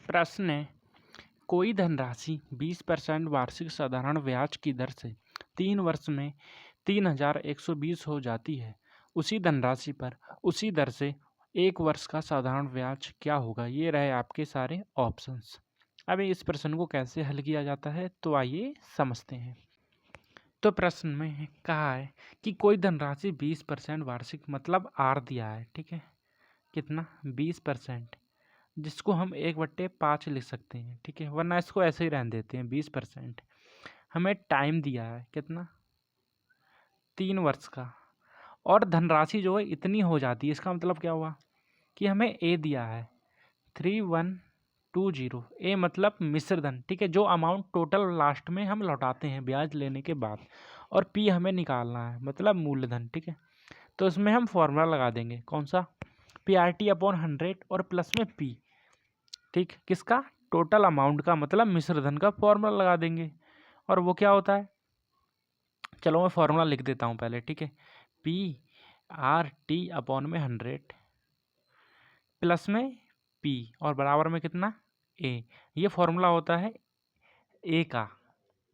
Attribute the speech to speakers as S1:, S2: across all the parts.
S1: प्रश्न है, कोई धनराशि 20% वार्षिक साधारण ब्याज की दर से 3 वर्ष में 3,120 हो जाती है। उसी धनराशि पर उसी दर से 1 वर्ष का साधारण ब्याज क्या होगा? ये रहे आपके सारे ऑप्शंस। अब इस प्रश्न को कैसे हल किया जाता है तो आइए समझते हैं। तो प्रश्न में कहा है कि कोई धनराशि 20% वार्षिक मतलब आर दिया है, ठीक है, कितना 20%, जिसको हम 1/5 लिख सकते हैं, ठीक है, वरना इसको ऐसे ही रहने देते हैं 20%। हमें टाइम दिया है कितना 3 वर्ष का, और धनराशि जो है इतनी हो जाती है। इसका मतलब क्या हुआ कि हमें ए दिया है 3120, ए मतलब मिश्र धन, ठीक है, जो अमाउंट टोटल लास्ट में हम लौटाते हैं ब्याज लेने के बाद, और पी हमें निकालना है मतलब मूलधन, ठीक है। तो इसमें हम फॉर्मूला लगा देंगे, कौन सा, PRT/100 और प्लस में पी, ठीक, किसका, टोटल अमाउंट का मतलब मिश्र धन का फॉर्मूला लगा देंगे। और वो क्या होता है, चलो मैं फॉर्मूला लिख देता हूँ पहले, ठीक है, PRT/100 प्लस में पी और बराबर में कितना, ए। ये फॉर्मूला होता है ए का,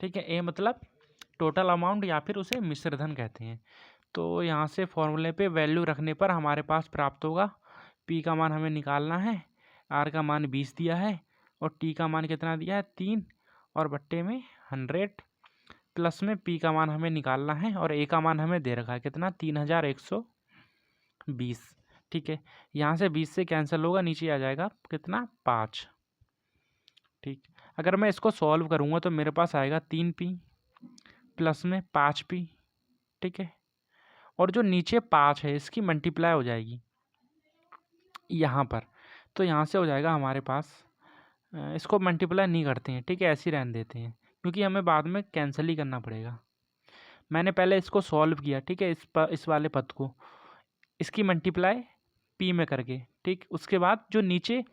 S1: ठीक है, ए मतलब टोटल अमाउंट या फिर उसे मिश्र धन कहते हैं। तो यहाँ से फॉर्मूले पे वैल्यू रखने पर हमारे पास प्राप्त होगा, पी का मान हमें निकालना है, आर का मान 20 दिया है और टी का मान कितना दिया है 3 और बट्टे में 100 प्लस में पी का मान हमें निकालना है और ए का मान हमें दे रखा है कितना 3,120, ठीक है। यहाँ से 20 से कैंसिल होगा, नीचे आ जाएगा कितना 5, ठीक। अगर मैं इसको सॉल्व करूँगा तो मेरे पास आएगा 3P प्लस में 5P, ठीक है, और जो नीचे 5 है इसकी मल्टीप्लाई हो जाएगी यहाँ पर, तो यहाँ से हो जाएगा हमारे पास, इसको मल्टीप्लाई नहीं करते हैं, ठीक है, ऐसे ही रहने देते हैं क्योंकि हमें बाद में कैंसिल ही करना पड़ेगा। मैंने पहले इसको सॉल्व किया, ठीक है, इस वाले पद को, इसकी मल्टीप्लाई पी में करके, ठीक, उसके बाद जो नीचे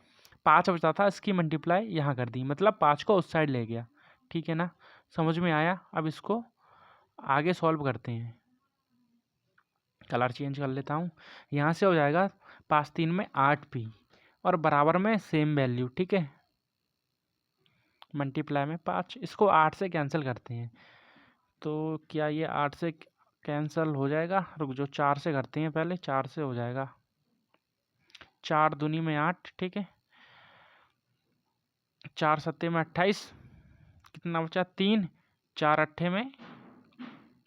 S1: 5 बचा था इसकी मल्टीप्लाई यहाँ कर दी, मतलब 5 को उस साइड ले गया, ठीक है ना, समझ में आया। अब इसको आगे सॉल्व करते हैं, कलर चेंज कर लेता हूँ। यहाँ से हो जाएगा 5 3 में 8P और बराबर में सेम वैल्यू, ठीक है, मल्टीप्लाई में 5, इसको 8 से कैंसिल करते हैं। तो क्या ये 8 से कैंसिल हो जाएगा, रुक जो 4 से करते हैं पहले, 4 से हो जाएगा 4 दूनी में 8, ठीक है, 4 सत्ते में 28, कितना बचा 3, 4 अट्ठे में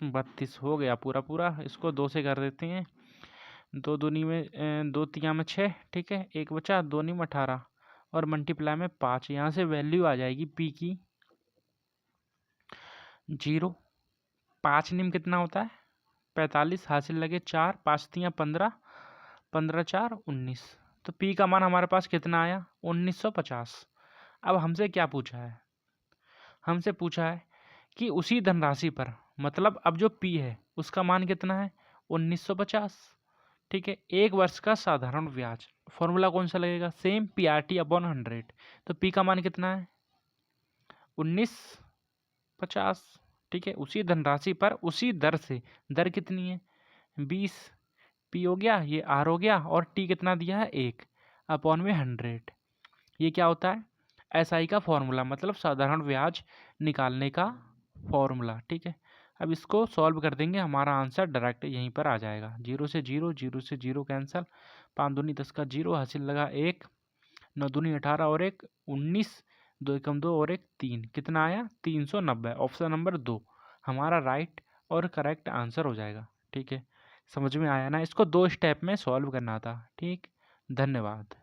S1: 32 हो गया पूरा पूरा। इसको 2 से कर देते हैं, 2 दूनी में 2 तिया में 6, ठीक है, 1 बचा 2 नी में 18 और मल्टीप्लाई में 5। यहाँ से वैल्यू आ जाएगी पी की 0, 5 नीम कितना होता है 45, हासिल लगे 4, 5 तिया 15, 15 4 19, तो पी का मान हमारे पास कितना आया 1950। अब हमसे क्या पूछा है, हमसे पूछा है कि उसी धनराशि पर, मतलब अब जो पी है उसका मान कितना है 1950, ठीक है, 1 वर्ष का साधारण ब्याज, फॉर्मूला कौन सा लगेगा, सेम PRT/100, तो पी का मान कितना है 1950, ठीक है, उसी धनराशि पर उसी दर से, दर कितनी है 20, पी हो गया, ये आर हो गया, और टी कितना दिया है 1/100। ये क्या होता है SI का फॉर्मूला, मतलब साधारण ब्याज निकालने का फॉर्मूला, ठीक है। अब इसको सॉल्व कर देंगे, हमारा आंसर डायरेक्ट यहीं पर आ जाएगा, 0 से 0, 0 से 0 कैंसल, 5 दूनी 10 का 0, हासिल लगा 1, 9 दूनी 18 और 1 19, 2 एकम 2 और 1 3, कितना आया 390। ऑप्शन नंबर 2 हमारा राइट और करेक्ट आंसर हो जाएगा, ठीक है। समझ में आया ना, इसको 2 स्टेप में सॉल्व करना था, ठीक, धन्यवाद।